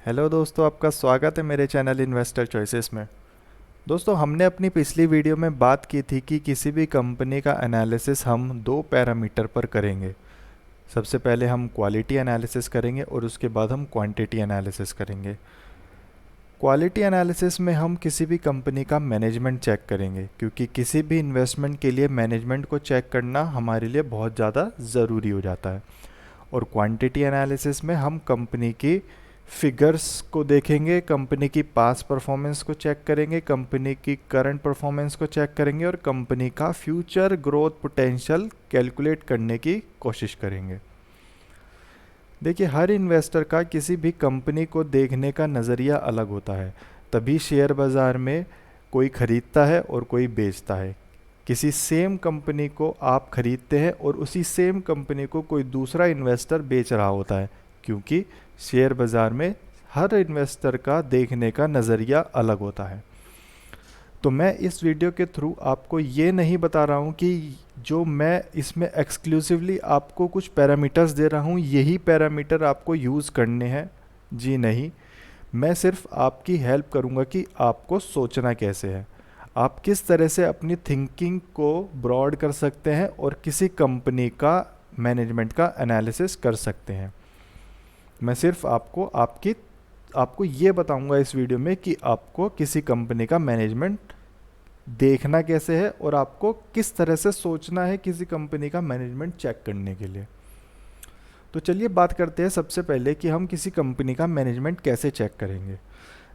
Hello दोस्तों, आपका स्वागत है मेरे चैनल इन्वेस्टर चॉइसेस में। दोस्तों, हमने अपनी पिछली वीडियो में बात की थी कि किसी भी कंपनी का एनालिसिस हम दो पैरामीटर पर करेंगे। सबसे पहले हम क्वालिटी एनालिसिस करेंगे और उसके बाद हम क्वांटिटी एनालिसिस करेंगे। क्वालिटी एनालिसिस में हम किसी भी कंपनी का मैनेजमेंट चेक करेंगे, क्योंकि किसी भी इन्वेस्टमेंट के लिए मैनेजमेंट को चेक करना हमारे लिए बहुत ज़्यादा ज़रूरी हो जाता है। और क्वांटिटी एनालिसिस में हम कंपनी की फिगर्स को देखेंगे, कंपनी की पास परफॉर्मेंस को चेक करेंगे, कंपनी की करंट परफॉर्मेंस को चेक करेंगे और कंपनी का फ्यूचर ग्रोथ पोटेंशियल कैलकुलेट करने की कोशिश करेंगे। देखिए, हर इन्वेस्टर का किसी भी कंपनी को देखने का नज़रिया अलग होता है, तभी शेयर बाज़ार में कोई खरीदता है और कोई बेचता है। किसी सेम कंपनी को आप खरीदते हैं और उसी सेम कंपनी को कोई दूसरा इन्वेस्टर बेच रहा होता है, क्योंकि शेयर बाज़ार में हर इन्वेस्टर का देखने का नज़रिया अलग होता है। तो मैं इस वीडियो के थ्रू आपको ये नहीं बता रहा हूँ कि जो मैं इसमें एक्सक्लूसिवली आपको कुछ पैरामीटर्स दे रहा हूँ यही पैरामीटर आपको यूज़ करने हैं। जी नहीं, मैं सिर्फ आपकी हेल्प करूँगा कि आपको सोचना कैसे है, आप किस तरह से अपनी थिंकिंग को ब्रॉड कर सकते हैं और किसी कंपनी का मैनेजमेंट का एनालिसिस कर सकते हैं। मैं सिर्फ आपको ये बताऊंगा इस वीडियो में कि आपको किसी कंपनी का मैनेजमेंट देखना कैसे है और आपको किस तरह से सोचना है किसी कंपनी का मैनेजमेंट चेक करने के लिए। तो चलिए बात करते हैं सबसे पहले कि हम किसी कंपनी का मैनेजमेंट कैसे चेक करेंगे।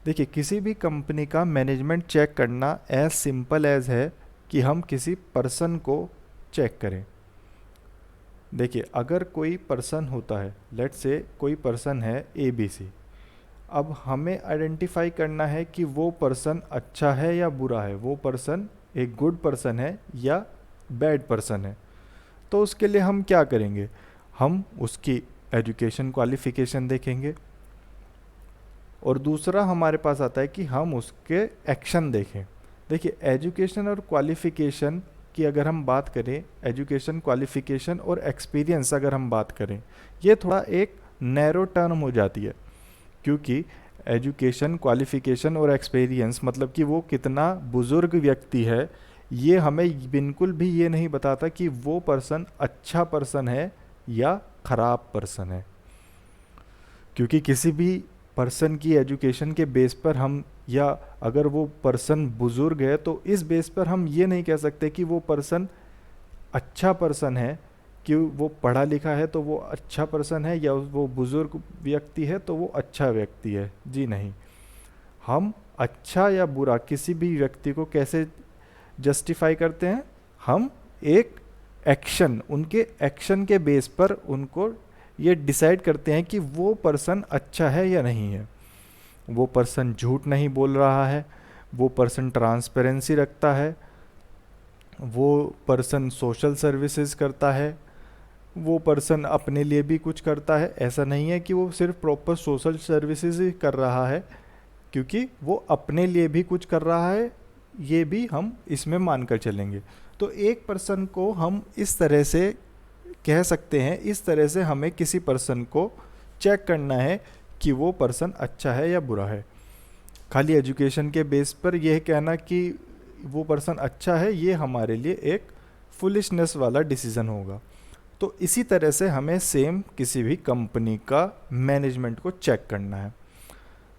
देखिए, किसी भी कंपनी का मैनेजमेंट चेक करना एज सिंपल एज है कि हम किसी पर्सन को चेक करें। देखिए, अगर कोई पर्सन होता है, लेट्स से कोई पर्सन है ABC, अब हमें आइडेंटिफाई करना है कि वो पर्सन अच्छा है या बुरा है, वो पर्सन एक गुड पर्सन है या बैड पर्सन है। तो उसके लिए हम क्या करेंगे, हम उसकी एजुकेशन क्वालिफिकेशन देखेंगे और दूसरा हमारे पास आता है कि हम उसके एक्शन देखें। देखिए, एजुकेशन और क्वालिफिकेशन की अगर हम बात करें, एजुकेशन क्वालिफिकेशन और एक्सपीरियंस अगर हम बात करें, ये थोड़ा एक नैरो टर्म हो जाती है, क्योंकि एजुकेशन क्वालिफिकेशन और एक्सपीरियंस मतलब कि वो कितना बुज़ुर्ग व्यक्ति है, ये हमें बिल्कुल भी ये नहीं बताता कि वो पर्सन अच्छा पर्सन है या ख़राब पर्सन है। क्योंकि किसी भी पर्सन की एजुकेशन के बेस पर हम, या अगर वो पर्सन बुज़ुर्ग है तो इस बेस पर हम ये नहीं कह सकते कि वो पर्सन अच्छा पर्सन है, कि वो पढ़ा लिखा है तो वो अच्छा पर्सन है, या वो बुज़ुर्ग व्यक्ति है तो वो अच्छा व्यक्ति है। जी नहीं, हम अच्छा या बुरा किसी भी व्यक्ति को कैसे जस्टिफाई करते हैं, हम एक एक्शन, उनके एक्शन के बेस पर उनको ये डिसाइड करते हैं कि वो पर्सन अच्छा है या नहीं है। वो पर्सन झूठ नहीं बोल रहा है, वो पर्सन ट्रांसपेरेंसी रखता है, वो पर्सन सोशल सर्विसेज करता है, वो पर्सन अपने लिए भी कुछ करता है। ऐसा नहीं है कि वो सिर्फ प्रॉपर सोशल सर्विसेज ही कर रहा है, क्योंकि वो अपने लिए भी कुछ कर रहा है, ये भी हम इसमें मानकर चलेंगे। तो एक पर्सन को हम इस तरह से कह सकते हैं, इस तरह से हमें किसी पर्सन को चेक करना है कि वो पर्सन अच्छा है या बुरा है। खाली एजुकेशन के बेस पर यह कहना कि वो पर्सन अच्छा है, ये हमारे लिए एक फुलिशनेस वाला डिसीजन होगा। तो इसी तरह से हमें सेम किसी भी कंपनी का मैनेजमेंट को चेक करना है।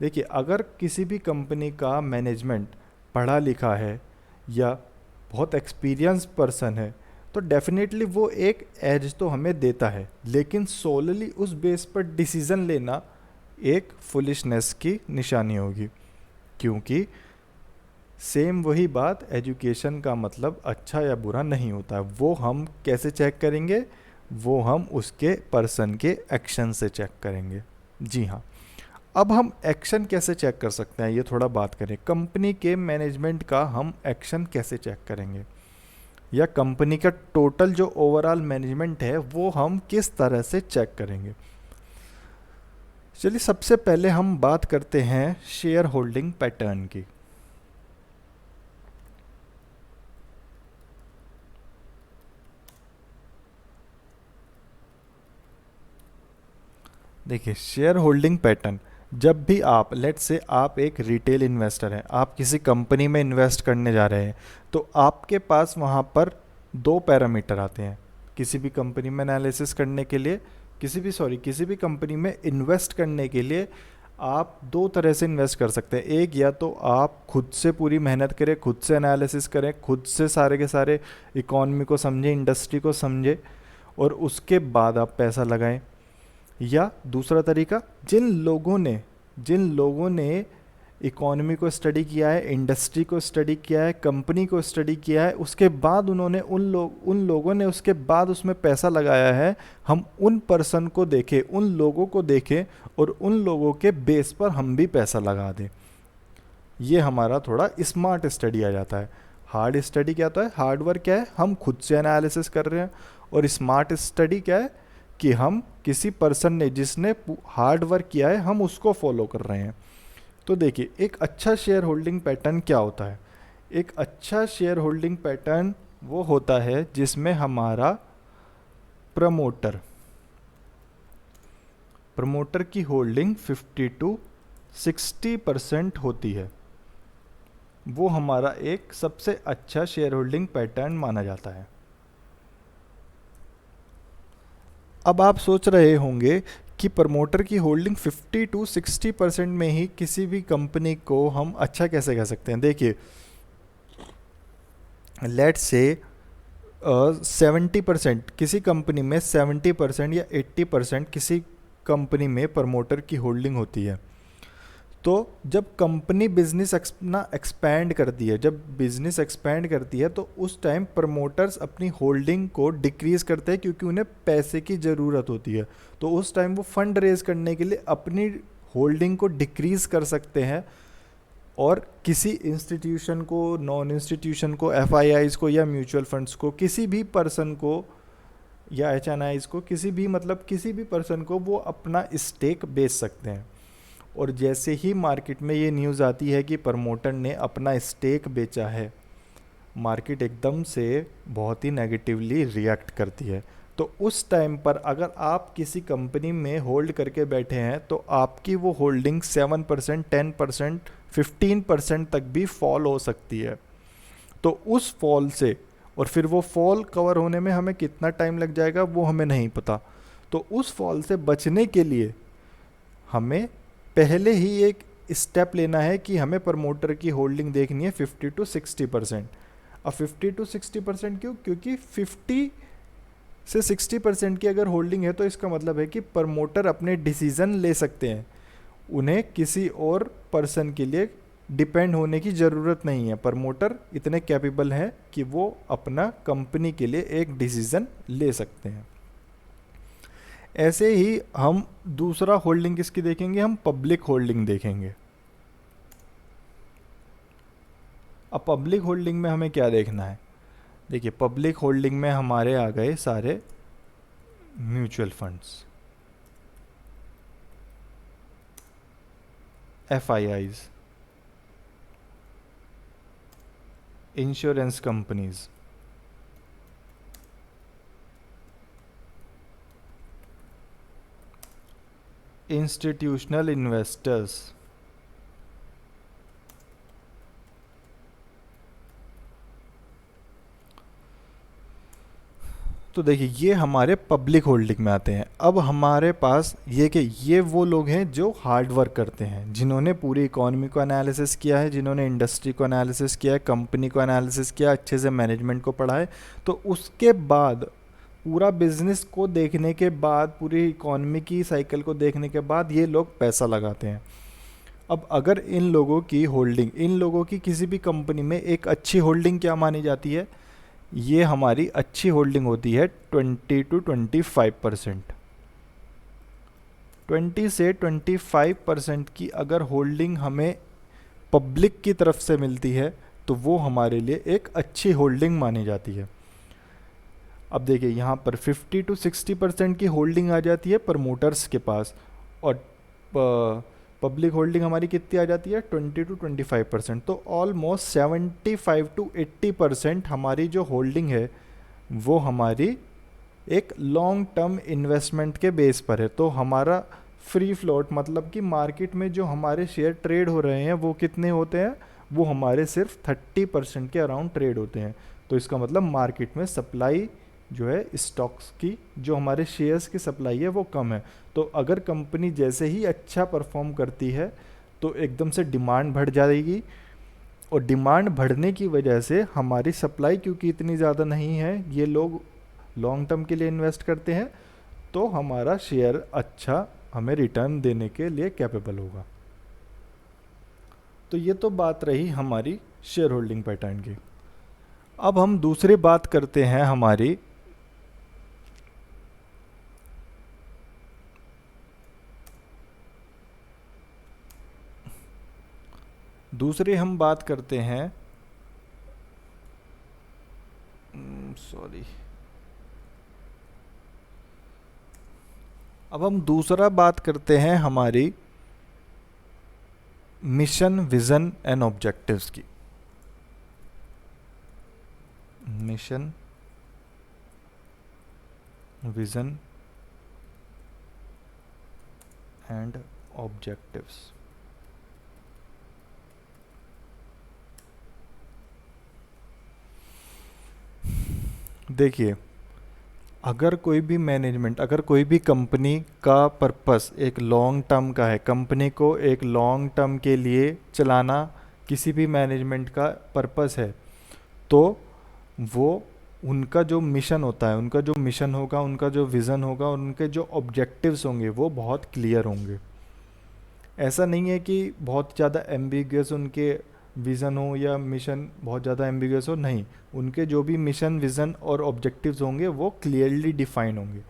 देखिए, अगर किसी भी कंपनी का मैनेजमेंट पढ़ा लिखा है या बहुत एक्सपीरियंस पर्सन है, तो डेफिनेटली वो एक एज तो हमें देता है, लेकिन सोलली उस बेस पर डिसीजन लेना एक फुलिशनेस की निशानी होगी। क्योंकि सेम वही बात, एजुकेशन का मतलब अच्छा या बुरा नहीं होता। वो हम कैसे चेक करेंगे, वो हम उसके पर्सन के एक्शन से चेक करेंगे। जी हाँ, अब हम एक्शन कैसे चेक कर सकते हैं, ये थोड़ा बात करें। कंपनी के मैनेजमेंट का हम एक्शन कैसे चेक करेंगे, या कंपनी का टोटल जो ओवरऑल मैनेजमेंट है वो हम किस तरह से चेक करेंगे। चलिए, सबसे पहले हम बात करते हैं शेयर होल्डिंग पैटर्न की। देखिए, शेयर होल्डिंग पैटर्न, जब भी आप लेट्स से आप एक रिटेल इन्वेस्टर हैं, आप किसी कंपनी में इन्वेस्ट करने जा रहे हैं, तो आपके पास वहाँ पर दो पैरामीटर आते हैं किसी भी कंपनी में एनालिसिस करने के लिए। किसी भी कंपनी में इन्वेस्ट करने के लिए आप दो तरह से इन्वेस्ट कर सकते हैं। एक, या तो आप खुद से पूरी मेहनत करें, खुद से एनालिसिस करें, खुद से सारे के सारे इकॉनमी को समझें, इंडस्ट्री को समझें, और उसके बाद आप पैसा लगाएं। या दूसरा तरीका, जिन लोगों ने इकॉनमी को स्टडी किया है, इंडस्ट्री को स्टडी किया है, कंपनी को स्टडी किया है, उसके बाद उन्होंने उन लोगों ने उसके बाद उसमें पैसा लगाया है, हम उन पर्सन को देखें, उन लोगों को देखें, और उन लोगों के बेस पर हम भी पैसा लगा दें। ये हमारा थोड़ा स्मार्ट स्टडी आ जाता है। हार्ड स्टडी क्या होता है, हार्ड वर्क क्या है, हम खुद से एनालिसिस कर रहे हैं। और स्मार्ट स्टडी क्या है कि हम किसी पर्सन ने जिसने हार्ड वर्क किया है, हम उसको फॉलो कर रहे हैं। तो देखिए, एक अच्छा शेयर होल्डिंग पैटर्न क्या होता है। एक अच्छा शेयर होल्डिंग पैटर्न वो होता है जिसमें हमारा प्रमोटर की होल्डिंग 50 to 60% होती है। वो हमारा एक सबसे अच्छा शेयर होल्डिंग पैटर्न माना जाता है। अब आप सोच रहे होंगे कि प्रमोटर की होल्डिंग 50 to 60% में ही किसी भी कंपनी को हम अच्छा कैसे कह सकते हैं। देखिए, लेट्स से 70% किसी कंपनी में, 70% या 80% किसी कंपनी में प्रमोटर की होल्डिंग होती है। तो जब कंपनी बिजनेस एक्सपैंड करती है, तो उस टाइम प्रमोटर्स अपनी होल्डिंग को डिक्रीज करते हैं, क्योंकि उन्हें पैसे की ज़रूरत होती है। तो उस टाइम वो फंड रेज करने के लिए अपनी होल्डिंग को डिक्रीज कर सकते हैं, और किसी इंस्टीट्यूशन को, नॉन इंस्टीट्यूशन को, एफआईआईज को, या म्यूचुअल फंड्स को, किसी भी पर्सन को, या एचएनआईज को, किसी भी पर्सन को वो अपना स्टेक बेच सकते हैं। और जैसे ही मार्केट में ये न्यूज़ आती है कि प्रमोटर ने अपना स्टेक बेचा है, मार्केट एकदम से बहुत ही नेगेटिवली रिएक्ट करती है। तो उस टाइम पर अगर आप किसी कंपनी में होल्ड करके बैठे हैं, तो आपकी वो होल्डिंग 7%, 10%, 15% तक भी फॉल हो सकती है। तो उस फॉल से, और फिर वो फॉल कवर होने में हमें कितना टाइम लग जाएगा वो हमें नहीं पता। तो उस फॉल से बचने के लिए हमें पहले ही एक स्टेप लेना है कि हमें प्रमोटर की होल्डिंग देखनी है 50 to 60%। अब 50 to 60% क्यों? क्योंकि 50 से 60% की अगर होल्डिंग है, तो इसका मतलब है कि प्रमोटर अपने डिसीजन ले सकते हैं, उन्हें किसी और पर्सन के लिए डिपेंड होने की ज़रूरत नहीं है। प्रमोटर इतने कैपेबल हैं कि वो अपना कंपनी के लिए एक डिसीजन ले सकते हैं। ऐसे ही हम दूसरा होल्डिंग किसकी देखेंगे, हम पब्लिक होल्डिंग देखेंगे। अब पब्लिक होल्डिंग में हमें क्या देखना है। देखिए, पब्लिक होल्डिंग में हमारे आ गए सारे mutual funds, FIIs, insurance companies, institutional investors, तो देखिए ये हमारे पब्लिक होल्डिंग में आते हैं। अब हमारे पास ये वो लोग हैं जो हार्ड वर्क करते हैं, जिन्होंने पूरी इकोनॉमी को एनालिसिस किया है, जिन्होंने इंडस्ट्री को एनालिसिस किया है, कंपनी को एनालिसिस किया, अच्छे से मैनेजमेंट को पढ़ा है। तो उसके बाद पूरा बिजनेस को देखने के बाद, पूरी इकोनॉमी की साइकिल को देखने के बाद ये लोग पैसा लगाते हैं। अब अगर इन लोगों की किसी भी कंपनी में एक अच्छी होल्डिंग क्या मानी जाती है, ये हमारी अच्छी होल्डिंग होती है 20 to 25%। 20 से 25% की अगर होल्डिंग हमें पब्लिक की तरफ से मिलती है, तो वो हमारे लिए एक अच्छी होल्डिंग मानी जाती है। अब देखिए, यहाँ पर 50 to 60% की होल्डिंग आ जाती है प्रमोटर्स के पास, और पब्लिक होल्डिंग हमारी कितनी आ जाती है, 20 to 25%। तो ऑलमोस्ट 75 to 80% हमारी जो होल्डिंग है वो हमारी एक लॉन्ग टर्म इन्वेस्टमेंट के बेस पर है। तो हमारा फ्री फ्लोट मतलब कि मार्केट में जो हमारे शेयर ट्रेड हो रहे हैं वो कितने होते हैं, वो हमारे सिर्फ 30% के अराउंड ट्रेड होते हैं। तो इसका मतलब मार्केट में सप्लाई जो है स्टॉक्स की, जो हमारे शेयर्स की सप्लाई है वो कम है। तो अगर कंपनी जैसे ही अच्छा परफॉर्म करती है तो एकदम से डिमांड बढ़ जाएगी, और डिमांड बढ़ने की वजह से हमारी सप्लाई क्योंकि इतनी ज़्यादा नहीं है, ये लोग लॉन्ग टर्म के लिए इन्वेस्ट करते हैं, तो हमारा शेयर अच्छा हमें रिटर्न देने के लिए कैपेबल होगा। तो ये तो बात रही हमारी शेयर होल्डिंग पैटर्न की। अब हम दूसरी बात करते हैं हमारी दूसरी हम बात करते हैं सॉरी अब हम दूसरा बात करते हैं हमारी मिशन विजन एंड ऑब्जेक्टिव्स की। Mission vision and objectives. देखिए, अगर कोई भी मैनेजमेंट, अगर कोई भी कंपनी का पर्पस एक लॉन्ग टर्म का है, कंपनी को एक लॉन्ग टर्म के लिए चलाना किसी भी मैनेजमेंट का पर्पस है, तो वो उनका जो मिशन होता है, उनका जो मिशन होगा, उनका जो विज़न होगा, उनके जो ऑब्जेक्टिव्स होंगे वो बहुत क्लियर होंगे। ऐसा नहीं है कि बहुत ज़्यादा एम्बिगुअस उनके विज़न हो या मिशन बहुत ज़्यादा एम्बिगुअस हो, नहीं, उनके जो भी मिशन विज़न और ऑब्जेक्टिव्स होंगे वो क्लियरली डिफाइन होंगे।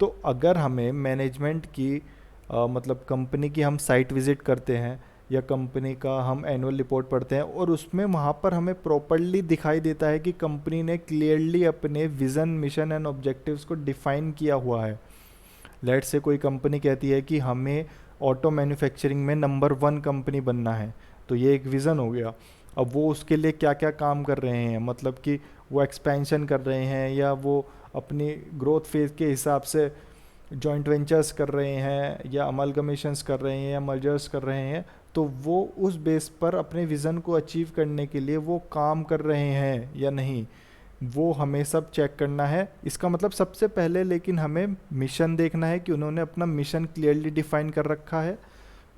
तो अगर हमें मैनेजमेंट की मतलब कंपनी की हम साइट विज़िट करते हैं या कंपनी का हम एनुअल रिपोर्ट पढ़ते हैं और उसमें वहाँ पर हमें प्रॉपरली दिखाई देता है कि कंपनी ने क्लियरली अपने विज़न मिशन एंड ऑब्जेक्टिव्स को डिफाइन किया हुआ है। लेट से कोई कंपनी कहती है कि हमें ऑटो मैन्युफैक्चरिंग में नंबर 1 कंपनी बनना है, तो ये एक विज़न हो गया। अब वो उसके लिए क्या क्या काम कर रहे हैं, मतलब कि वो एक्सपेंशन कर रहे हैं या वो अपनी ग्रोथ फेज के हिसाब से जॉइंट वेंचर्स कर रहे हैं या अमलगमेशंस कर रहे हैं या मर्जर्स कर रहे हैं, तो वो उस बेस पर अपने विज़न को अचीव करने के लिए वो काम कर रहे हैं या नहीं, वो हमें सब चेक करना है। इसका मतलब सबसे पहले लेकिन हमें मिशन देखना है कि उन्होंने अपना मिशन क्लियरली डिफाइन कर रखा है,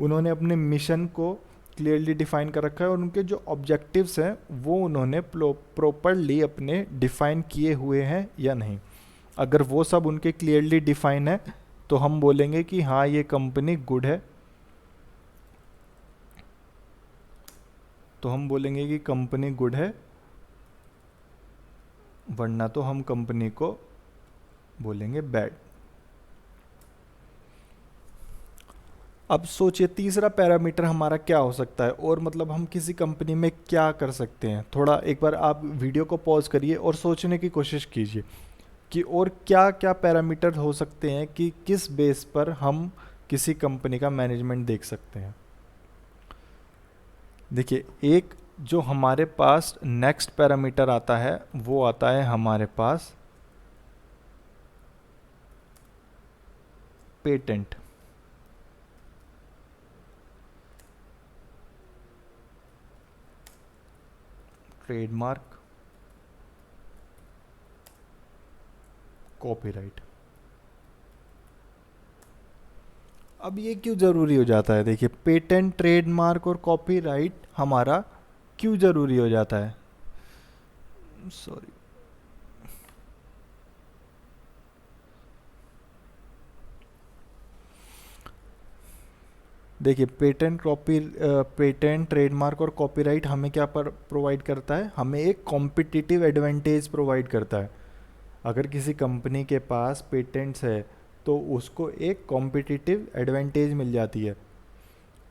उन्होंने अपने मिशन को क्लियरली डिफाइन कर रखा है, और उनके जो ऑब्जेक्टिव्स हैं वो उन्होंने प्रॉपरली अपने डिफाइन किए हुए हैं या नहीं। अगर वो सब उनके क्लियरली डिफाइन है तो हम बोलेंगे कि हाँ ये कंपनी गुड है, तो हम बोलेंगे कि कंपनी गुड है, वरना तो हम कंपनी को बोलेंगे बैड। अब सोचिए तीसरा पैरामीटर हमारा क्या हो सकता है, और मतलब हम किसी कंपनी में क्या कर सकते हैं। थोड़ा एक बार आप वीडियो को पॉज करिए और सोचने की कोशिश कीजिए कि और क्या क्या पैरामीटर हो सकते हैं कि किस बेस पर हम किसी कंपनी का मैनेजमेंट देख सकते हैं। देखिए, एक जो हमारे पास नेक्स्ट पैरामीटर आता है वो आता है हमारे पास पेटेंट। Trademark, copyright. अब ये क्यों ज़रूरी हो जाता है, देखिए पेटेंट, ट्रेडमार्क और कॉपीराइट हमारा क्यों ज़रूरी हो जाता है। सॉरी, देखिए पेटेंट, ट्रेडमार्क और कॉपीराइट हमें क्या प्रोवाइड करता है, हमें एक कॉम्पिटिटिव एडवांटेज प्रोवाइड करता है। अगर किसी कंपनी के पास पेटेंट्स है तो उसको एक कॉम्पिटिटिव एडवांटेज मिल जाती है,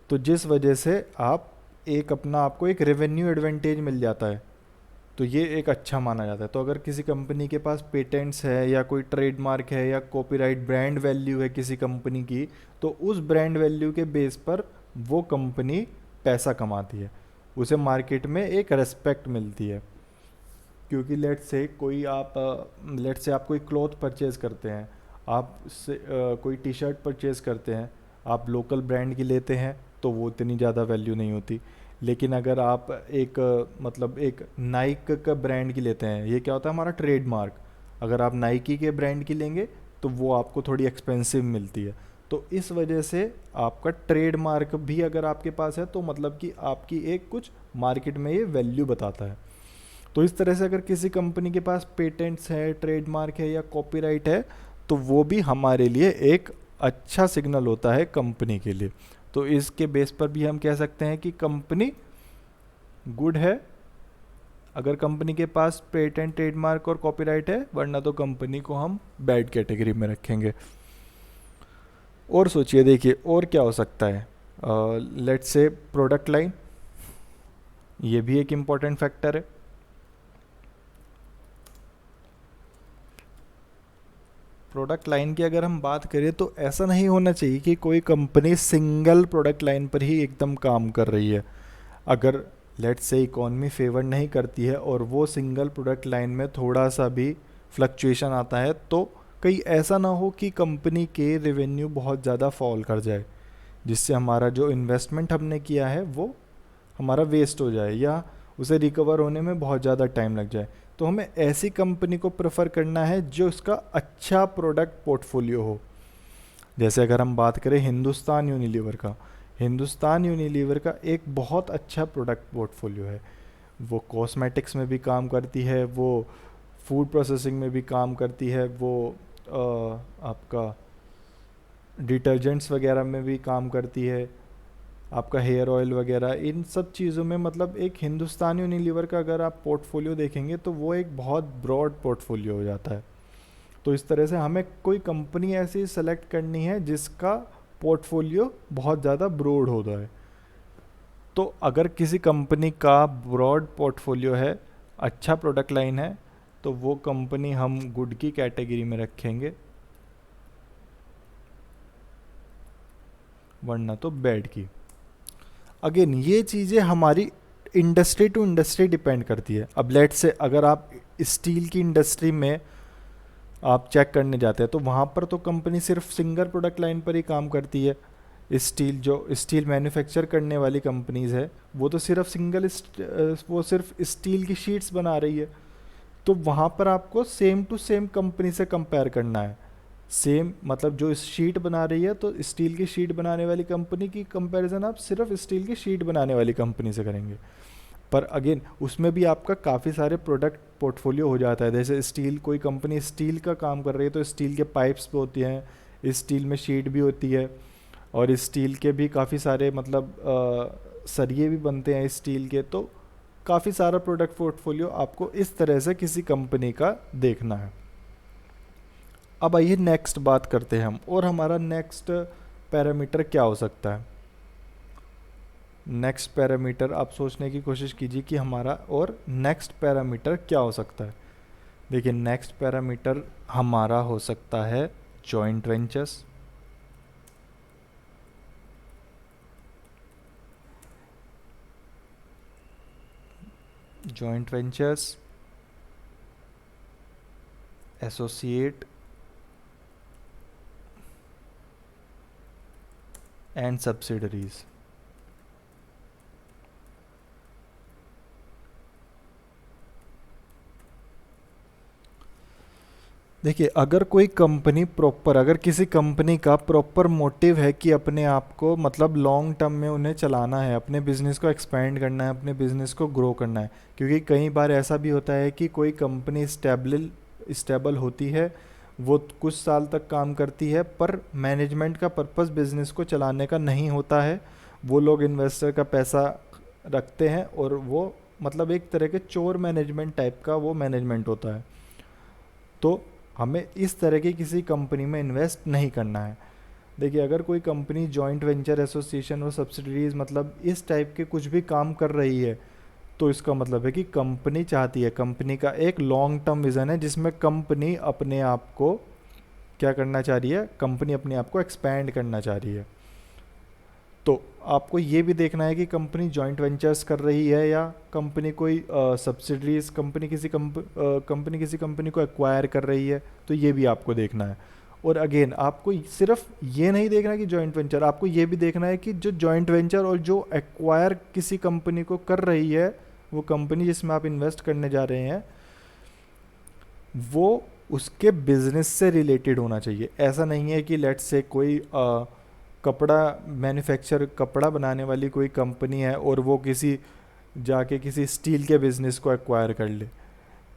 तो जिस वजह से आप एक अपना आपको एक रेवेन्यू एडवांटेज मिल जाता है, तो ये एक अच्छा माना जाता है। तो अगर किसी कंपनी के पास पेटेंट्स है या कोई ट्रेडमार्क है या कॉपीराइट, ब्रांड वैल्यू है किसी कंपनी की, तो उस ब्रांड वैल्यू के बेस पर वो कंपनी पैसा कमाती है, उसे मार्केट में एक रेस्पेक्ट मिलती है। क्योंकि लेट से आप कोई क्लॉथ परचेज़ करते हैं, आप से कोई टी शर्ट परचेज़ करते हैं, आप लोकल ब्रांड की लेते हैं तो वो इतनी ज़्यादा वैल्यू नहीं होती। लेकिन अगर आप एक मतलब एक नाइक का ब्रांड की लेते हैं, ये क्या होता है हमारा ट्रेडमार्क, अगर आप नाइकी के ब्रांड की लेंगे तो वो आपको थोड़ी एक्सपेंसिव मिलती है। तो इस वजह से आपका ट्रेडमार्क भी अगर आपके पास है तो मतलब कि आपकी एक कुछ मार्केट में ये वैल्यू बताता है। तो इस तरह से अगर किसी कंपनी के पास पेटेंट्स है, ट्रेडमार्क है या कॉपीराइट है तो वो भी हमारे लिए एक अच्छा सिग्नल होता है कंपनी के लिए। तो इसके बेस पर भी हम कह सकते हैं कि कंपनी गुड है अगर कंपनी के पास पेटेंट, ट्रेडमार्क और कॉपीराइट है, वरना तो कंपनी को हम बैड कैटेगरी में रखेंगे। और सोचिए, देखिए और क्या हो सकता है। लेट्स से प्रोडक्ट लाइन, ये भी एक इम्पॉर्टेंट फैक्टर है। प्रोडक्ट लाइन की अगर हम बात करें तो ऐसा नहीं होना चाहिए कि कोई कंपनी सिंगल प्रोडक्ट लाइन पर ही एकदम काम कर रही है। अगर लेट्स से इकोनॉमी फेवर नहीं करती है और वो सिंगल प्रोडक्ट लाइन में थोड़ा सा भी फ्लक्चुएशन आता है तो कहीं ऐसा ना हो कि कंपनी के रेवेन्यू बहुत ज़्यादा फॉल कर जाए, जिससे हमारा जो इन्वेस्टमेंट हमने किया है वो हमारा वेस्ट हो जाए या उसे रिकवर होने में बहुत ज़्यादा टाइम लग जाए। तो हमें ऐसी कंपनी को प्रेफर करना है जो इसका अच्छा प्रोडक्ट पोर्टफोलियो हो। जैसे अगर हम बात करें हिंदुस्तान यूनिलीवर का, हिंदुस्तान यूनिलीवर का एक बहुत अच्छा प्रोडक्ट पोर्टफोलियो है। वो कॉस्मेटिक्स में भी काम करती है, वो फूड प्रोसेसिंग में भी काम करती है, वो आपका डिटर्जेंट्स वगैरह में भी काम करती है, आपका हेयर ऑयल वगैरह, इन सब चीज़ों में मतलब एक हिंदुस्तान यूनिलीवर का अगर आप पोर्टफोलियो देखेंगे तो वो एक बहुत ब्रॉड पोर्टफोलियो हो जाता है। तो इस तरह से हमें कोई कंपनी ऐसी सेलेक्ट करनी है जिसका पोर्टफोलियो बहुत ज़्यादा ब्रॉड होता है। तो अगर किसी कंपनी का ब्रॉड पोर्टफोलियो है, अच्छा प्रोडक्ट लाइन है, तो वो कंपनी हम गुड की कैटेगरी में रखेंगे, वरना तो बैड की। अगेन ये चीज़ें हमारी इंडस्ट्री टू इंडस्ट्री डिपेंड करती है। अब लेट से अगर आप स्टील की इंडस्ट्री में आप चेक करने जाते हैं तो वहाँ पर तो कंपनी सिर्फ सिंगल प्रोडक्ट लाइन पर ही काम करती है। स्टील जो स्टील मैन्युफैक्चर करने वाली कंपनीज है वो तो सिर्फ वो सिर्फ स्टील की शीट्स बना रही है। तो वहाँ पर आपको सेम टू सेम कंपनी से कंपेयर करना है। सेम मतलब जो शीट बना रही है तो स्टील की शीट बनाने वाली कंपनी की कंपैरिजन आप सिर्फ स्टील की शीट बनाने वाली कंपनी से करेंगे। पर अगेन उसमें भी आपका काफ़ी सारे प्रोडक्ट पोर्टफोलियो हो जाता है। जैसे स्टील, कोई कंपनी स्टील का काम कर रही है तो स्टील के पाइप्स भी होती हैं, स्टील में शीट भी होती है, और स्टील के भी काफ़ी सारे मतलब सरिये भी बनते हैं स्टील के। तो काफ़ी सारा प्रोडक्ट पोर्टफोलियो आपको इस तरह से किसी कंपनी का देखना है। अब आइए नेक्स्ट बात करते हैं हम, और हमारा नेक्स्ट पैरामीटर क्या हो सकता है। नेक्स्ट पैरामीटर आप सोचने की कोशिश कीजिए कि हमारा और नेक्स्ट पैरामीटर क्या हो सकता है। देखिए नेक्स्ट पैरामीटर हमारा हो सकता है joint ventures, joint ventures, associate and subsidiaries. देखिए अगर कोई कंपनी प्रॉपर, अगर किसी कंपनी का प्रॉपर मोटिव है कि अपने आप को मतलब लॉन्ग टर्म में उन्हें चलाना है, अपने बिजनेस को एक्सपेंड करना है, अपने बिजनेस को ग्रो करना है। क्योंकि कई बार ऐसा भी होता है कि कोई कंपनी स्टेबल होती है, वो कुछ साल तक काम करती है, पर मैनेजमेंट का पर्पस बिजनेस को चलाने का नहीं होता है। वो लोग इन्वेस्टर का पैसा रखते हैं और वो मतलब एक तरह के चोर मैनेजमेंट टाइप का वो मैनेजमेंट होता है। तो हमें इस तरह की किसी कंपनी में इन्वेस्ट नहीं करना है। देखिए अगर कोई कंपनी जॉइंट वेंचर, एसोसिएशन और सब्सिडरीज मतलब इस टाइप के कुछ भी काम कर रही है तो इसका मतलब है कि कंपनी चाहती है, कंपनी का एक लॉन्ग टर्म विज़न है जिसमें कंपनी अपने आप को क्या करना चाह रही है, कंपनी अपने आप को एक्सपैंड करना चाह रही है। तो आपको ये भी देखना है कि कंपनी जॉइंट वेंचर्स कर रही है या कंपनी कोई सब्सिडरीज, कंपनी किसी कंपनी को एक्वायर कर रही है, तो ये भी आपको देखना है। और अगेन आपको सिर्फ ये नहीं देखना है कि जॉइंट वेंचर, आपको ये भी देखना है कि जो जॉइंट वेंचर और जो एक्वायर किसी कंपनी को कर रही है, वो कंपनी जिसमें आप इन्वेस्ट करने जा रहे हैं, वो उसके बिजनेस से रिलेटेड होना चाहिए। ऐसा नहीं है कि लेट्स से कोई कपड़ा मैन्युफैक्चर, कपड़ा बनाने वाली कोई कंपनी है और वो जाके किसी स्टील के बिजनेस को एक्वायर कर ले,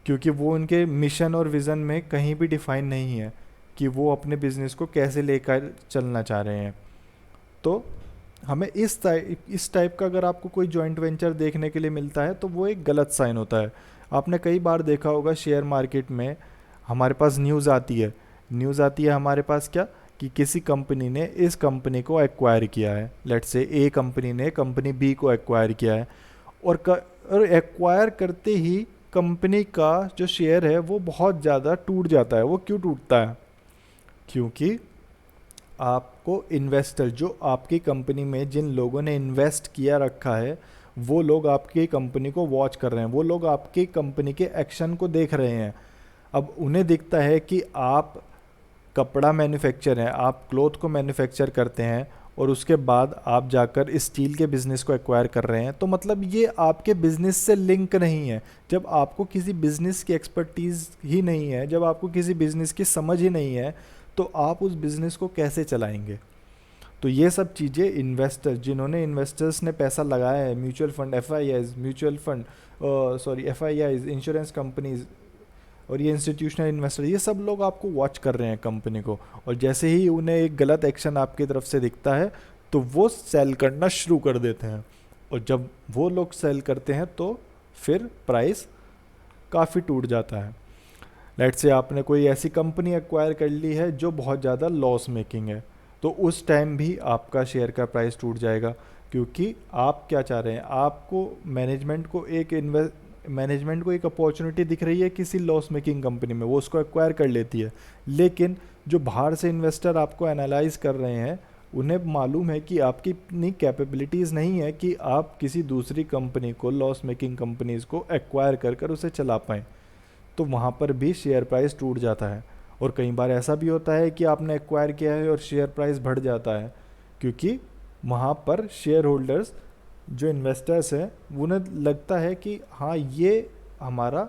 क्योंकि वो उनके मिशन और विज़न में कहीं भी डिफाइन नहीं है कि वो अपने बिजनेस को कैसे लेकर चलना चाह रहे हैं। तो हमें इस टाइप का अगर आपको कोई जॉइंट वेंचर देखने के लिए मिलता है तो वो एक गलत साइन होता है। आपने कई बार देखा होगा शेयर मार्केट में हमारे पास न्यूज़ आती है हमारे पास क्या, कि किसी कंपनी ने इस कंपनी को एक्वायर किया है, लेट्स से ए कंपनी ने कंपनी बी को एक्वायर किया है, और एक्वायर करते ही कंपनी का जो शेयर है वो बहुत ज़्यादा टूट जाता है। वो क्यों टूटता है? क्योंकि आपको इन्वेस्टर, जो आपकी कंपनी में जिन लोगों ने इन्वेस्ट किया रखा है, वो लोग आपकी कंपनी को वॉच कर रहे हैं, वो लोग आपकी कंपनी के एक्शन को देख रहे हैं। अब उन्हें दिखता है कि आप कपड़ा मैन्युफैक्चर हैं, आप क्लॉथ को मैन्युफैक्चर करते हैं और उसके बाद आप जाकर स्टील के बिज़नेस को एक्वायर कर रहे हैं, तो मतलब ये आपके बिज़नेस से लिंक नहीं है। जब आपको किसी बिज़नेस की एक्सपर्टीज़ ही नहीं है, जब आपको किसी बिज़नेस की समझ ही नहीं है, तो आप उस बिज़नेस को कैसे चलाएंगे? तो ये सब चीज़ें इन्वेस्टर्स ने पैसा लगाया है, mutual fund, F I eyes, insurance companies और ये इंस्टीट्यूशनल इन्वेस्टर, ये सब लोग आपको वॉच कर रहे हैं कंपनी को, और जैसे ही उन्हें एक गलत एक्शन आपकी तरफ से दिखता है तो वो सेल करना शुरू कर देते हैं, और जब वो लोग सेल करते हैं तो फिर प्राइस काफ़ी टूट जाता है। लेट्स से आपने कोई ऐसी कंपनी एक्वायर कर ली है जो बहुत ज़्यादा लॉस मेकिंग है, तो उस टाइम भी आपका शेयर का प्राइस टूट जाएगा, क्योंकि आप क्या चाह रहे हैं, आपको मैनेजमेंट को एक अपॉर्चुनिटी दिख रही है किसी लॉस मेकिंग कंपनी में, वो उसको एक्वायर कर लेती है। लेकिन जो बाहर से इन्वेस्टर आपको एनालाइज कर रहे हैं, उन्हें मालूम है कि आपकी इतनी कैपेबिलिटीज़ नहीं है कि आप किसी दूसरी कंपनी को, लॉस मेकिंग कंपनीज़ को एक्वायर कर उसे चला पाएँ, तो वहाँ पर भी शेयर प्राइस टूट जाता है। और कई बार ऐसा भी होता है कि आपने एक्वायर किया है और शेयर प्राइस बढ़ जाता है, क्योंकि वहाँ पर शेयर होल्डर्स, जो इन्वेस्टर्स हैं, उन्हें लगता है कि हाँ, ये हमारा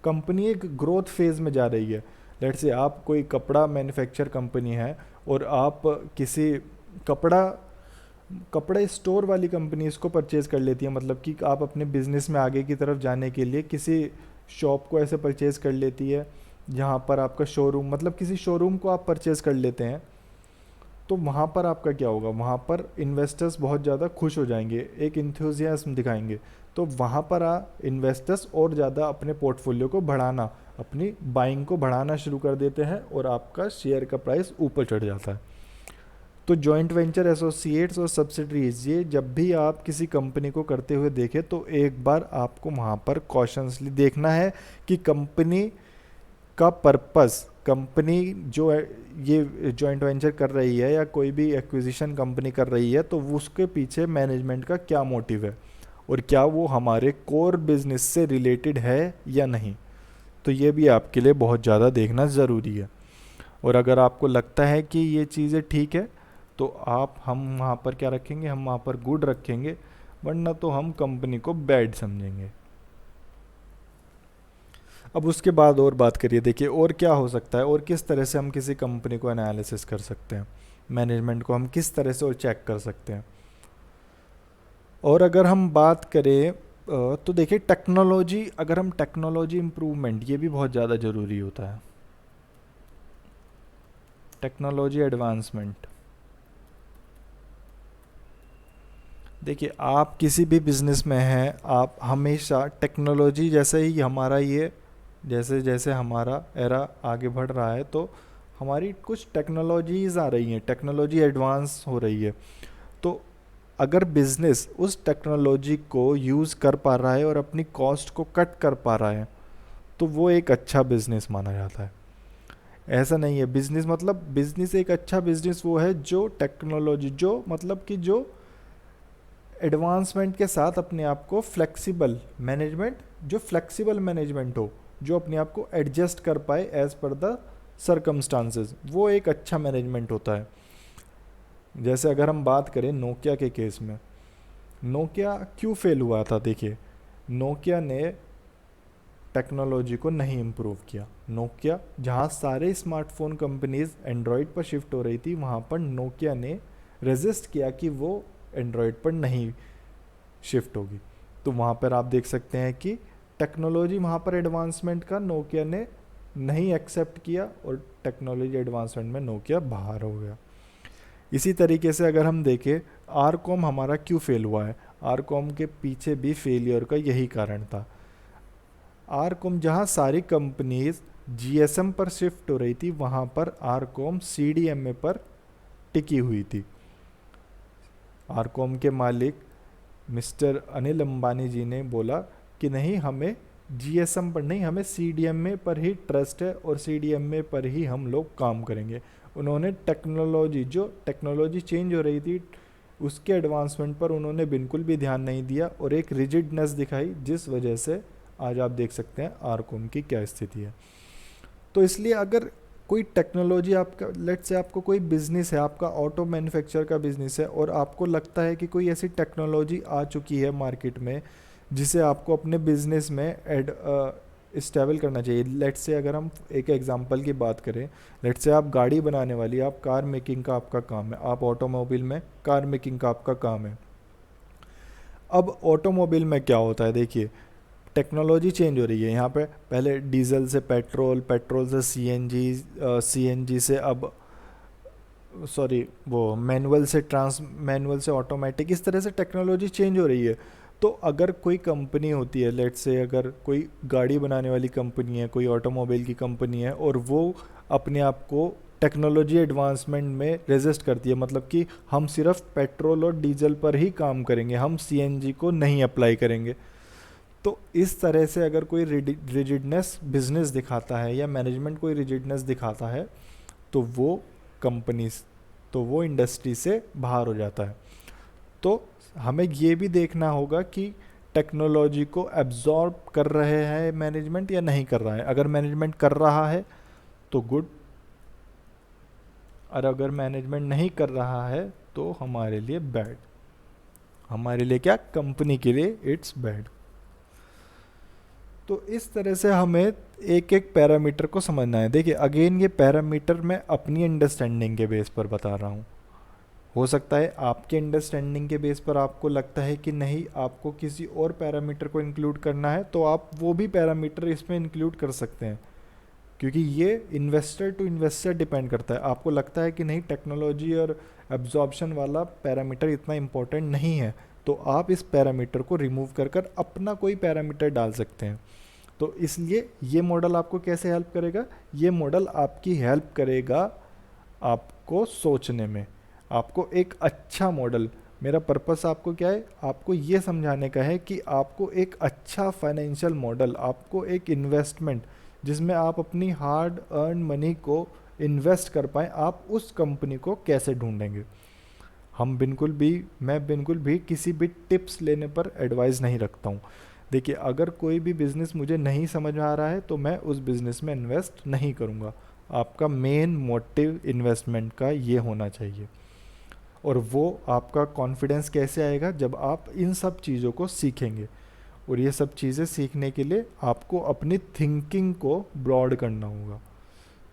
कंपनी एक ग्रोथ फेज़ में जा रही है। लेट्स से आप कोई कपड़ा मैन्युफैक्चर कंपनी है और आप किसी कपड़े स्टोर वाली कंपनी इसको परचेज़ कर लेती है, मतलब कि आप अपने बिजनेस में आगे की तरफ जाने के लिए किसी शॉप को ऐसे परचेज़ कर लेती है जहाँ पर आपका शोरूम, मतलब किसी शोरूम को आप परचेज़ कर लेते हैं, तो वहाँ पर आपका क्या होगा, वहाँ पर इन्वेस्टर्स बहुत ज़्यादा खुश हो जाएंगे, एक इंथुजियाज्म दिखाएंगे, तो वहाँ पर इन्वेस्टर्स और ज़्यादा अपने पोर्टफोलियो को बढ़ाना, अपनी बाइंग को बढ़ाना शुरू कर देते हैं और आपका शेयर का प्राइस ऊपर चढ़ जाता है। तो जॉइंट वेंचर, एसोसिएट्स और सब्सिडरीज, ये जब भी आप किसी कंपनी को करते हुए देखें तो एक बार आपको वहाँ पर कॉशंसली देखना है कि कंपनी का पर्पस, कंपनी जो ये जॉइंट वेंचर कर रही है या कोई भी एक्विजिशन कंपनी कर रही है, तो उसके पीछे मैनेजमेंट का क्या मोटिव है और क्या वो हमारे कोर बिजनेस से रिलेटेड है या नहीं। तो ये भी आपके लिए बहुत ज़्यादा देखना ज़रूरी है। और अगर आपको लगता है कि ये चीज़ें ठीक है, तो हम वहाँ पर क्या रखेंगे, हम वहाँ पर गुड रखेंगे, वरना तो हम कंपनी को बैड समझेंगे। अब उसके बाद और बात करिए, देखिए और क्या हो सकता है और किस तरह से हम किसी कंपनी को एनालिसिस कर सकते हैं, मैनेजमेंट को हम किस तरह से और चेक कर सकते हैं। और अगर हम बात करें तो देखिए टेक्नोलॉजी, अगर हम टेक्नोलॉजी इम्प्रूवमेंट, ये भी बहुत ज़्यादा ज़रूरी होता है, टेक्नोलॉजी एडवांसमेंट। देखिए आप किसी भी बिज़नेस में हैं, आप हमेशा टेक्नोलॉजी, जैसे जैसे हमारा एरा आगे बढ़ रहा है, तो हमारी कुछ टेक्नोलॉजीज़ आ रही हैं, टेक्नोलॉजी एडवांस हो रही है। तो अगर बिज़नेस उस टेक्नोलॉजी को यूज़ कर पा रहा है और अपनी कॉस्ट को कट कर पा रहा है, तो वो एक अच्छा बिज़नेस माना जाता है। ऐसा नहीं है बिज़नेस एक अच्छा बिज़नेस वो है जो टेक्नोलॉजी, जो मतलब कि जो एडवांसमेंट के साथ अपने आप को फ्लेक्सिबल मैनेजमेंट हो, जो अपने आप को एडजस्ट कर पाए एज़ पर द सर्कमस्टांसेस, वो एक अच्छा मैनेजमेंट होता है। जैसे अगर हम बात करें नोकिया के केस में, नोकिया क्यों फेल हुआ था? देखिए, नोकिया ने टेक्नोलॉजी को नहीं इम्प्रूव किया। नोकिया, जहाँ सारे स्मार्टफोन कंपनीज एंड्रॉयड पर शिफ्ट हो रही थी, वहाँ पर नोकिया ने रेजिस्ट किया कि वो एंड्रॉयड पर नहीं शिफ्ट होगी। तो वहाँ पर आप देख सकते हैं कि टेक्नोलॉजी वहाँ पर एडवांसमेंट का नोकिया ने नहीं एक्सेप्ट किया और टेक्नोलॉजी एडवांसमेंट में नोकिया बाहर हो गया। इसी तरीके से अगर हम देखें आरकॉम हमारा क्यों फेल हुआ है, आरकॉम के पीछे भी फेलियर का यही कारण था। आरकॉम, जहाँ सारी कंपनीज जीएसएम पर शिफ्ट हो रही थी, वहाँ पर आरकॉम सीडीएमए पर टिकी हुई थी। आरकॉम के मालिक मिस्टर अनिल अंबानी जी ने बोला कि नहीं, हमें जीएसएम पर नहीं, हमें सीडीएमए पर ही ट्रस्ट है और सीडीएमए पर ही हम लोग काम करेंगे। उन्होंने टेक्नोलॉजी, जो टेक्नोलॉजी चेंज हो रही थी, उसके एडवांसमेंट पर उन्होंने बिल्कुल भी ध्यान नहीं दिया और एक रिजिडनेस दिखाई, जिस वजह से आज आप देख सकते हैं आरकॉम की क्या स्थिति है। तो इसलिए अगर कोई टेक्नोलॉजी, आपका लेट्स से आपको कोई बिजनेस है, आपका ऑटो मैन्युफैक्चर का बिजनेस है, और आपको लगता है कि कोई ऐसी टेक्नोलॉजी आ चुकी है मार्केट में जिसे आपको अपने बिजनेस में स्टेबल करना चाहिए। लेट्स से अगर हम एक एग्जांपल की बात करें, लेट्स से आप गाड़ी बनाने वाली, आप कार मेकिंग का आपका काम है, आप ऑटोमोबाइल में कार मेकिंग का आपका काम है। अब ऑटोमोबाइल में क्या होता है, देखिए टेक्नोलॉजी चेंज हो रही है। यहाँ पे पहले डीजल से पेट्रोल, पेट्रोल से सीएनजी, सीएनजी से अब सॉरी वो मैनुअल से ऑटोमेटिक, इस तरह से टेक्नोलॉजी चेंज हो रही है। तो अगर कोई कंपनी होती है, लेट्स से अगर कोई गाड़ी बनाने वाली कंपनी है, कोई ऑटोमोबाइल की कंपनी है, और वो अपने आप को टेक्नोलॉजी एडवांसमेंट में रेजिस्ट करती है, मतलब कि हम सिर्फ पेट्रोल और डीजल पर ही काम करेंगे, हम सीएनजी को नहीं अप्लाई करेंगे। तो इस तरह से अगर कोई रिजिडनेस बिजनेस दिखाता है या मैनेजमेंट कोई रिजिडनेस दिखाता है, तो वो कंपनीज, तो वो इंडस्ट्री से बाहर हो जाता है। तो हमें ये भी देखना होगा कि टेक्नोलॉजी को एब्जॉर्ब कर रहे हैं मैनेजमेंट या नहीं कर रहा है। अगर मैनेजमेंट कर रहा है तो गुड, और अगर मैनेजमेंट नहीं कर रहा है तो हमारे लिए बैड। हमारे लिए क्या, कंपनी के लिए इट्स बैड। तो इस तरह से हमें एक एक पैरामीटर को समझना है। देखिए अगेन, ये पैरामीटर मैं अपनी अंडरस्टैंडिंग के बेस पर बता रहा हूँ। हो सकता है आपके अंडरस्टैंडिंग के बेस पर आपको लगता है कि नहीं, आपको किसी और पैरामीटर को इंक्लूड करना है, तो आप वो भी पैरामीटर इसमें इंक्लूड कर सकते हैं, क्योंकि ये इन्वेस्टर टू इन्वेस्टर डिपेंड करता है। आपको लगता है कि नहीं, टेक्नोलॉजी और एब्जॉर्प्शन वाला पैरामीटर इतना इम्पोर्टेंट नहीं है, तो आप इस पैरामीटर को रिमूव कर कर अपना कोई पैरामीटर डाल सकते हैं। तो इसलिए ये मॉडल आपको कैसे हेल्प करेगा? ये मॉडल आपकी हेल्प करेगा आपको सोचने में, आपको एक अच्छा मॉडल। मेरा पर्पस आपको क्या है? आपको ये समझाने का है कि आपको एक अच्छा फाइनेंशियल मॉडल, आपको एक इन्वेस्टमेंट जिसमें आप अपनी हार्ड अर्न मनी को इन्वेस्ट कर पाएँ, आप उस कंपनी को कैसे ढूंढेंगे। मैं बिल्कुल भी किसी भी टिप्स लेने पर एडवाइस नहीं रखता हूँ। देखिए, अगर कोई भी बिज़नेस मुझे नहीं समझ में आ रहा है तो मैं उस बिज़नेस में इन्वेस्ट नहीं करूँगा। आपका मेन मोटिव इन्वेस्टमेंट का ये होना चाहिए। और वो आपका कॉन्फिडेंस कैसे आएगा? जब आप इन सब चीज़ों को सीखेंगे। और ये सब चीज़ें सीखने के लिए आपको अपनी थिंकिंग को ब्रॉड करना होगा।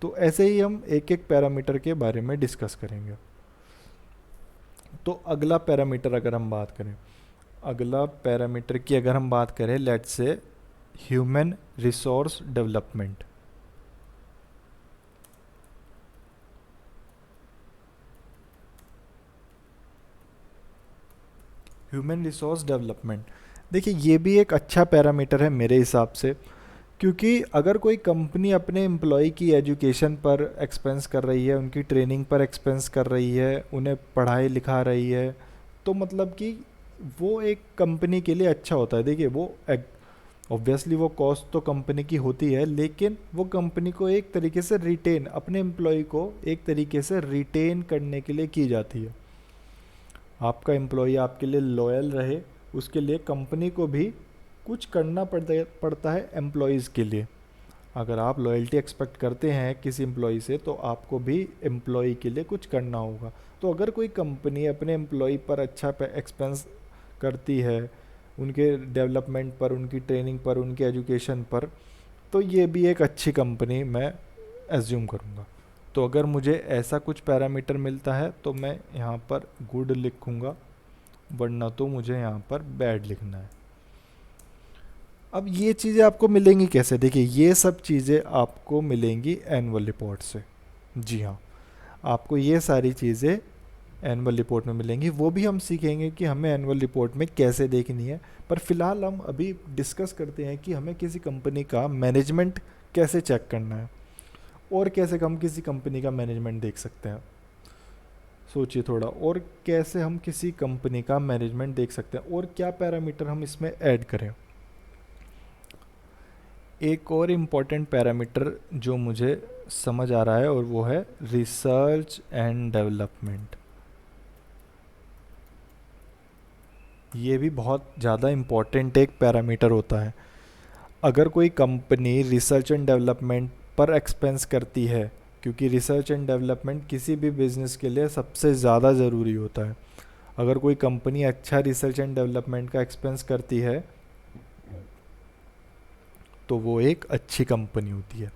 तो ऐसे ही हम एक एक पैरामीटर के बारे में डिस्कस करेंगे। तो अगला पैरामीटर अगर हम बात करें, अगला पैरामीटर की अगर हम बात करें, let's say human resource development. Human resource development, देखिए ये भी एक अच्छा पैरामीटर है मेरे हिसाब से, क्योंकि अगर कोई कंपनी अपने एम्प्लॉय की एजुकेशन पर एक्सपेंस कर रही है, उनकी ट्रेनिंग पर एक्सपेंस कर रही है, उन्हें पढ़ाई लिखा रही है, तो मतलब कि वो एक कंपनी के लिए अच्छा होता है। देखिए वो ऑब्वियसली वो कॉस्ट तो कंपनी की होती है, लेकिन वो कंपनी को एक तरीके से रिटेन, अपने एम्प्लॉय को एक तरीके से रिटेन करने के लिए की जाती है। आपका एम्प्लॉय आपके लिए लॉयल रहे, उसके लिए कंपनी को भी कुछ करना पड़ता है एम्प्लॉयज़ के लिए। अगर आप लॉयल्टी एक्सपेक्ट करते हैं किसी एम्प्लॉय से तो आपको भी एम्प्लॉय के लिए कुछ करना होगा। तो अगर कोई कंपनी अपने एम्प्लॉय पर अच्छा एक्सपेंस करती है, उनके डेवलपमेंट पर, उनकी ट्रेनिंग पर, उनके एजुकेशन पर, तो ये भी एक अच्छी कंपनी मैं एज्यूम करूँगा। तो अगर मुझे ऐसा कुछ पैरामीटर मिलता है तो मैं यहाँ पर गुड लिखूँगा, वरना तो मुझे यहाँ पर बैड लिखना है। अब ये चीज़ें आपको मिलेंगी कैसे? देखिए, ये सब चीज़ें आपको मिलेंगी एनुअल रिपोर्ट से। जी हाँ, आपको ये सारी चीज़ें एनुअल रिपोर्ट में मिलेंगी। वो भी हम सीखेंगे कि हमें एनुअल रिपोर्ट में कैसे देखनी है। पर फिलहाल हम अभी डिस्कस करते हैं कि हमें किसी कंपनी का मैनेजमेंट कैसे चेक करना है और कैसे हम किसी कंपनी का मैनेजमेंट देख सकते हैं। सोचिए थोड़ा, और कैसे हम किसी कंपनी का मैनेजमेंट देख सकते हैं और क्या पैरामीटर हम इसमें ऐड करें। एक और इम्पॉर्टेंट पैरामीटर जो मुझे समझ आ रहा है और वो है रिसर्च एंड डेवलपमेंट। ये भी बहुत ज़्यादा इम्पॉर्टेंट एक पैरामीटर होता है। अगर कोई कंपनी रिसर्च एंड डेवलपमेंट पर एक्सपेंस करती है, क्योंकि रिसर्च एंड डेवलपमेंट किसी भी बिजनेस के लिए सबसे ज़्यादा ज़रूरी होता है। अगर कोई कंपनी अच्छा रिसर्च एंड डेवलपमेंट का एक्सपेंस करती है तो वो एक अच्छी कंपनी होती है।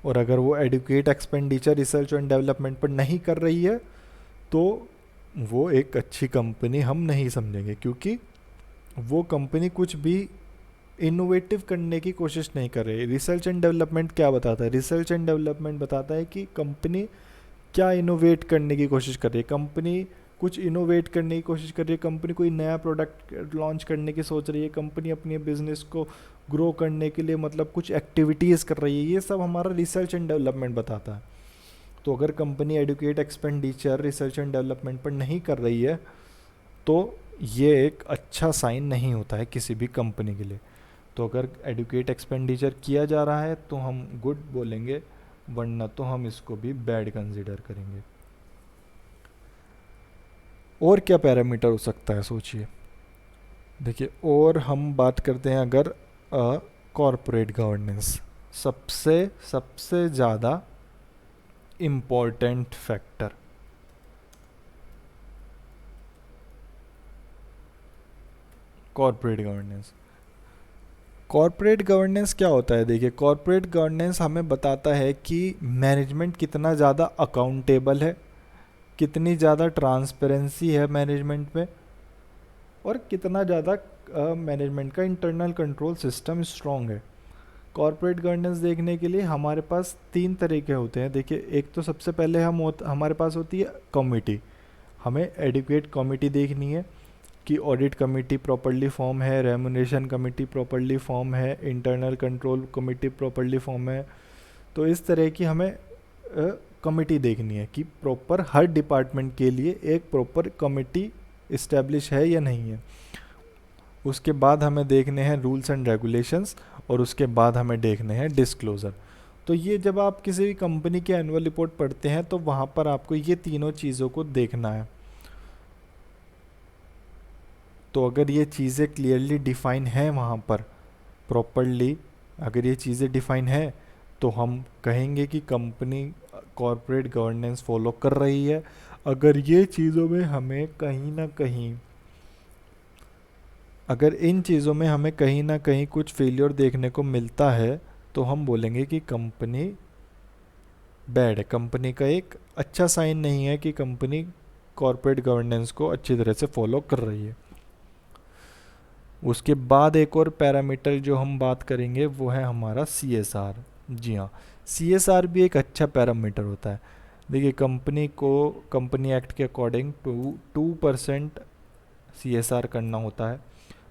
और अगर वो adequate expenditure research and development पर नहीं कर रही है तो वो एक अच्छी कंपनी हम नहीं समझेंगे, क्योंकि वो कंपनी कुछ भी इनोवेटिव करने की कोशिश नहीं कर रही। रिसर्च एंड डेवलपमेंट क्या बताता है? रिसर्च एंड डेवलपमेंट बताता है कि कंपनी क्या इनोवेट करने की कोशिश कर रही है। कंपनी कुछ इनोवेट करने की कोशिश कर रही है, कंपनी कोई नया प्रोडक्ट लॉन्च करने की सोच रही है, कंपनी अपने बिजनेस को ग्रो करने के लिए मतलब कुछ एक्टिविटीज़ कर रही है। ये सब हमारा रिसर्च एंड डेवलपमेंट बताता है। तो अगर company adequate expenditure research and development पर नहीं कर रही है तो ये एक अच्छा साइन नहीं होता है किसी भी कंपनी के लिए। तो अगर एडुकेट एक्सपेंडिचर किया जा रहा है तो हम गुड बोलेंगे, वरना तो हम इसको भी बैड कंसीडर करेंगे। और क्या पैरामीटर हो सकता है, सोचिए। देखिए, और हम बात करते हैं अगर कॉरपोरेट गवर्नेंस, सबसे सबसे ज़्यादा important factor. Corporate governance, corporate governance क्या होता है? देखिए, कॉरपोरेट गवर्नेंस हमें बताता है कि मैनेजमेंट कितना ज़्यादा अकाउंटेबल है, कितनी ज़्यादा ट्रांसपेरेंसी है मैनेजमेंट में, और कितना ज़्यादा मैनेजमेंट का इंटरनल कंट्रोल सिस्टम स्ट्रॉन्ग है। कॉरपोरेट गवर्नेंस देखने के लिए हमारे पास 3 तरीके होते हैं। देखिए, एक तो सबसे पहले हमारे पास होती है कमिटी। हमें एडुकेट कमिटी देखनी है कि ऑडिट कमेटी प्रॉपर्ली फॉर्म है, रेमुनरेशन कमेटी प्रॉपर्ली फॉर्म है, internal control committee properly form है। तो इस तरह की हमें कमेटी देखनी है कि प्रॉपर हर डिपार्टमेंट के लिए एक प्रॉपर कमेटी इस्टेब्लिश है या नहीं है। उसके बाद हमें देखने हैं रूल्स एंड रेगुलेशंस, और उसके बाद हमें देखने हैं डिस्क्लोज़र। तो ये जब आप किसी भी कंपनी की एनुअल रिपोर्ट पढ़ते हैं तो वहाँ पर आपको ये तीनों चीज़ों को देखना है। तो अगर ये चीज़ें क्लियरली डिफाइन हैं वहाँ पर प्रॉपरली, अगर ये चीज़ें डिफाइन है तो हम कहेंगे कि कंपनी कॉरपोरेट गवर्नेंस फॉलो कर रही है। अगर ये चीज़ों में हमें कहीं ना कहीं, अगर इन चीज़ों में हमें कहीं ना कहीं कुछ फेलियर देखने को मिलता है तो हम बोलेंगे कि कंपनी बैड है, कंपनी का एक अच्छा साइन नहीं है कि कंपनी कॉरपोरेट गवर्नेंस को अच्छी तरह से फॉलो कर रही है। उसके बाद एक और पैरामीटर जो हम बात करेंगे वो है हमारा CSR। जी हाँ, CSR भी एक अच्छा पैरामीटर होता है। देखिए, कंपनी को कंपनी एक्ट के अकॉर्डिंग 2% CSR करना होता है।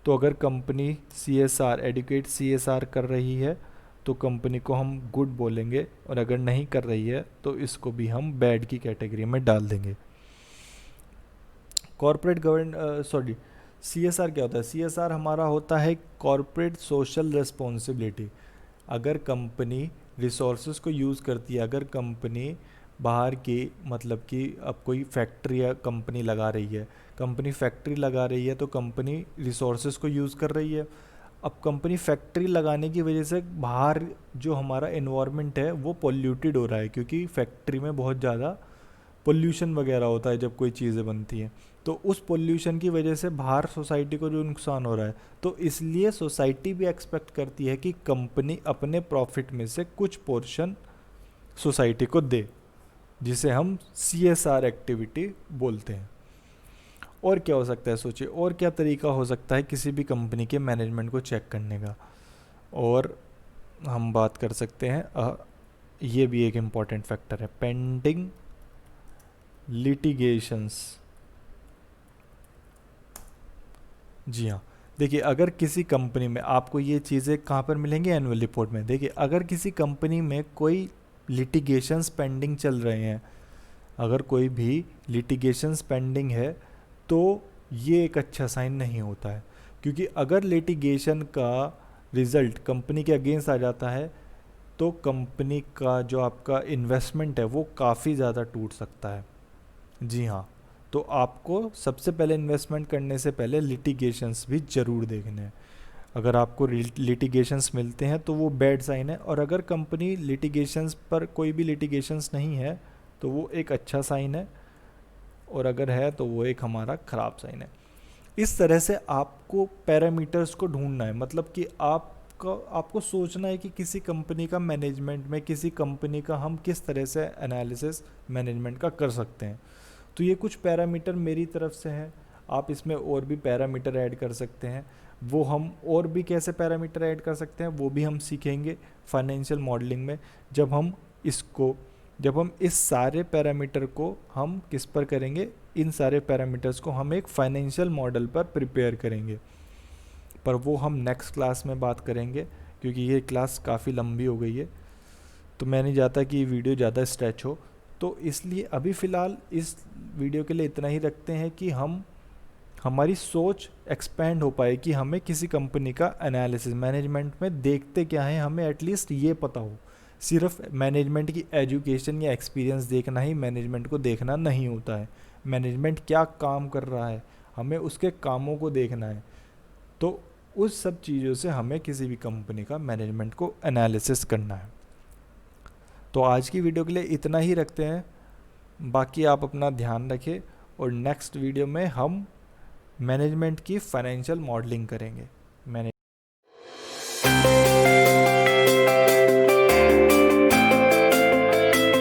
तो अगर कंपनी CSR एडुकेट CSR कर रही है तो कंपनी को हम गुड बोलेंगे, और अगर नहीं कर रही है तो इसको भी हम बैड की कैटेगरी में डाल देंगे। कॉरपोरेट CSR क्या होता है? CSR हमारा होता है कॉरपोरेट सोशल रिस्पॉन्सिबिलिटी। अगर कंपनी रिसोर्सेज को यूज़ करती है, अगर कंपनी बाहर की मतलब कि अब कोई फैक्ट्री या कंपनी लगा रही है, कंपनी फैक्ट्री लगा रही है तो कंपनी रिसोर्सेज को यूज़ कर रही है। अब कंपनी फैक्ट्री लगाने की वजह से बाहर जो हमारा एनवायरनमेंट है वो पोल्यूटेड हो रहा है, क्योंकि फैक्ट्री में बहुत ज़्यादा पोल्यूशन वगैरह होता है जब कोई चीज़ें बनती हैं। तो उस पोल्यूशन की वजह से बाहर सोसाइटी को जो नुकसान हो रहा है, तो इसलिए सोसाइटी भी एक्सपेक्ट करती है कि कंपनी अपने प्रॉफिट में से कुछ पोर्शन सोसाइटी को दे, जिसे हम CSR एक्टिविटी बोलते हैं। और क्या हो सकता है, सोचिए और क्या तरीका हो सकता है किसी भी कंपनी के मैनेजमेंट को चेक करने का। और हम बात कर सकते हैं ये भी एक इम्पॉर्टेंट फैक्टर है, पेंडिंग लिटिगेशंस। जी हाँ, देखिए अगर किसी कंपनी में, आपको ये चीज़ें कहाँ पर मिलेंगी, एनुअल रिपोर्ट में। देखिए अगर किसी कंपनी में कोई लिटिगेशंस पेंडिंग चल रहे हैं, अगर कोई भी लिटिगेशंस पेंडिंग है, तो ये एक अच्छा साइन नहीं होता है। क्योंकि अगर लिटिगेशन का रिज़ल्ट कंपनी के अगेंस्ट आ जाता है, तो कंपनी का जो आपका इन्वेस्टमेंट है वो काफ़ी ज़्यादा टूट सकता है। जी हाँ, तो आपको सबसे पहले इन्वेस्टमेंट करने से पहले लिटिगेशंस भी ज़रूर देखने हैं। अगर आपको लिटिगेशंस मिलते हैं तो वो बैड साइन है, और अगर कंपनी लिटिगेशंस पर कोई भी लिटिगेशंस नहीं है तो वो एक अच्छा साइन है, और अगर है तो वो एक हमारा ख़राब साइन है। इस तरह से आपको पैरामीटर्स को ढूंढना है, मतलब कि आपको सोचना है कि किसी कंपनी का मैनेजमेंट में, किसी कंपनी का हम किस तरह से एनालिसिस मैनेजमेंट का कर सकते हैं। तो ये कुछ पैरामीटर मेरी तरफ से हैं, आप इसमें और भी पैरामीटर ऐड कर सकते हैं। वो हम और भी कैसे पैरामीटर ऐड कर सकते हैं वो भी हम सीखेंगे फाइनेंशियल मॉडलिंग में। जब हम इस सारे पैरामीटर को हम किस पर करेंगे, इन सारे पैरामीटर्स को हम एक फाइनेंशियल मॉडल पर प्रिपेयर करेंगे, पर वो हम नेक्स्ट क्लास में बात करेंगे, क्योंकि ये क्लास काफ़ी लंबी हो गई है, तो मैं नहीं चाहता कि ये वीडियो ज़्यादा स्ट्रेच हो। तो इसलिए अभी फ़िलहाल इस वीडियो के लिए इतना ही रखते हैं कि हमारी सोच एक्सपेंड हो पाए, कि हमें किसी कंपनी का एनालिसिस मैनेजमेंट में देखते क्या है, हमें एटलीस्ट ये पता हो। सिर्फ मैनेजमेंट की एजुकेशन या एक्सपीरियंस देखना ही मैनेजमेंट को देखना नहीं होता है। मैनेजमेंट क्या काम कर रहा है, हमें उसके कामों को देखना है। तो उस सब चीज़ों से हमें किसी भी कंपनी का मैनेजमेंट को एनालिसिस करना है। तो आज की वीडियो के लिए इतना ही रखते हैं, बाकी आप अपना ध्यान रखें, और नेक्स्ट वीडियो में हम मैनेजमेंट की फाइनेंशियल मॉडलिंग करेंगे।